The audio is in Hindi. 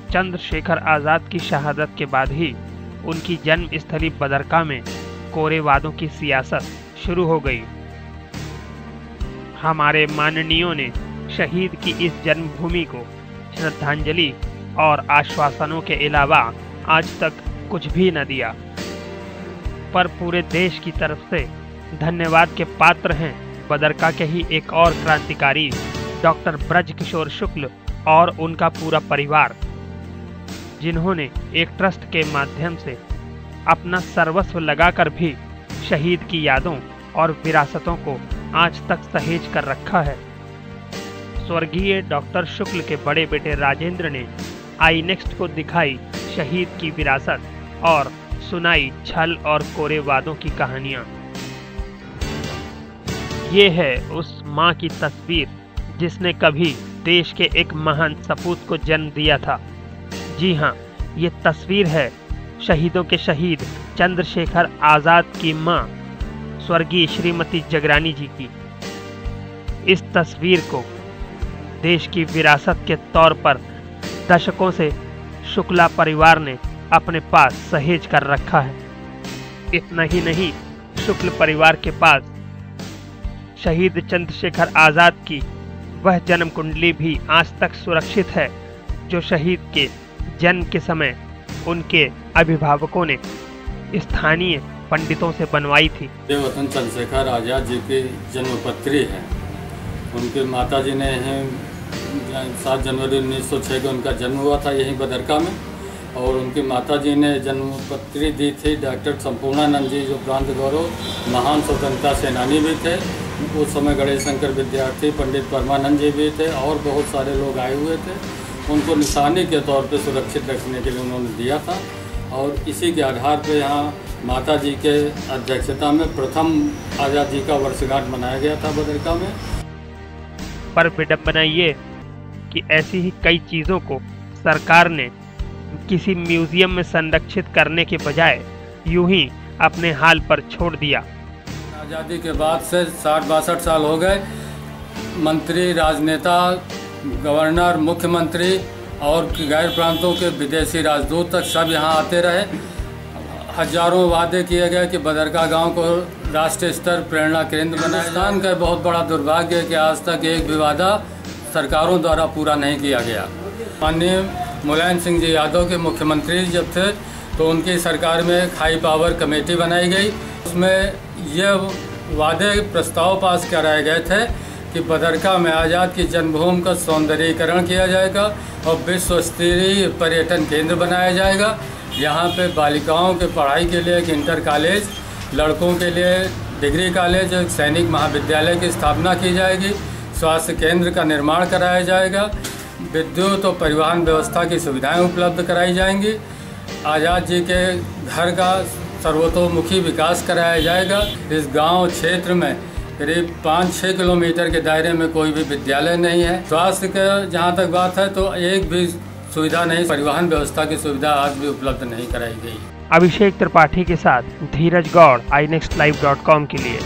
चंद्रशेखर आज़ाद की शहादत के बाद ही उनकी जन्मस्थली बदरका में कोरेवादों की सियासत शुरू हो गई। हमारे माननीयों ने शहीद की इस जन्मभूमि को श्रद्धांजलि और आश्वासनों के अलावा आज तक कुछ भी न दिया, पर पूरे देश की तरफ से धन्यवाद के पात्र हैं बदरका के ही एक और क्रांतिकारी डॉक्टर ब्रजकिशोर शुक्ल और उनका पूरा परिवार, जिन्होंने एक ट्रस्ट के माध्यम से अपना सर्वस्व लगाकर भी शहीद की यादों और विरासतों को आज तक सहेज कर रखा है। स्वर्गीय डॉक्टर शुक्ल के बड़े बेटे राजेंद्र ने आई नेक्स्ट को दिखाई शहीद की विरासत और सुनाई छल और कोरेवादों की कहानियां। ये है उस मां की तस्वीर जिसने कभी देश के एक महान सपूत को जन्म दिया था। जी हाँ, ये तस्वीर है शहीदों के शहीद चंद्रशेखर आज़ाद की मां स्वर्गीय श्रीमती जगरानी जी की। इस तस्वीर को देश की विरासत के तौर पर दशकों से शुक्ला परिवार ने अपने पास सहेज कर रखा है। इतना ही नहीं, शुक्ल परिवार के पास शहीद चंद्रशेखर आज़ाद की वह जन्म कुंडली भी आज तक सुरक्षित है जो शहीद के जन्म के समय उनके अभिभावकों ने स्थानीय पंडितों से बनवाई थी। वतन चंद्रशेखर आज़ाद जी की जन्मपत्री है। उनके माताजी ने 7 जनवरी 1906 को उनका जन्म हुआ था यहीं बदरका में, और उनकी माताजी ने जन्मपत्री दी थी डॉक्टर संपूर्णानंद जी, जो प्रांत गौरव महान स्वतंत्रता सेनानी भी थे। उस समय गणेश शंकर विद्यार्थी, पंडित परमानंद जी भी थे और बहुत सारे लोग आए हुए थे। उनको निशानी के तौर पे सुरक्षित रखने के लिए उन्होंने दिया था, और इसी के आधार पे यहाँ माता जी के अध्यक्षता में प्रथम आज़ाद जी का वर्षगांठ मनाया गया था बदरका में। पर विडंबना ये कि ऐसी ही कई चीज़ों को सरकार ने किसी म्यूजियम में संरक्षित करने के बजाय यूं ही अपने हाल पर छोड़ दिया। आज़ादी के बाद से 60-62 साल हो गए। मंत्री, राजनेता, गवर्नर, मुख्यमंत्री और गैर प्रांतों के विदेशी राजदूत तक सब यहाँ आते रहे। हजारों वादे किए गए कि बदरका गांव को राष्ट्रीय स्तर प्रेरणा केंद्र बनाया। हिंदुस्तान का बहुत बड़ा दुर्भाग्य है कि आज तक एक भी वादा सरकारों द्वारा पूरा नहीं किया गया। माननीय मुलायम सिंह जी यादव के मुख्यमंत्री जब थे तो उनकी सरकार में एक हाई पावर कमेटी बनाई गई। उसमें यह वादे प्रस्ताव पास कराए गए थे कि बदरका में आज़ाद की जन्मभूमि का सौंदर्यीकरण किया जाएगा और विश्व स्तरीय पर्यटन केंद्र बनाया जाएगा। यहाँ पे बालिकाओं के पढ़ाई के लिए एक इंटर कॉलेज, लड़कों के लिए डिग्री कॉलेज, एक सैनिक महाविद्यालय की स्थापना की जाएगी, स्वास्थ्य केंद्र का निर्माण कराया जाएगा, विद्युत और परिवहन व्यवस्था की सुविधाएं उपलब्ध कराई जाएंगी, आज़ाद जी के घर का सर्वतोमुखी विकास कराया जाएगा। इस गांव क्षेत्र में करीब 5-6 किलोमीटर के दायरे में कोई भी विद्यालय नहीं है। स्वास्थ्य का जहां तक बात है तो एक भी सुविधा नहीं, परिवहन व्यवस्था की सुविधा आज भी उपलब्ध नहीं कराई गई। अभिषेक त्रिपाठी के साथ धीरज गौड़, iNextLive.com के लिए।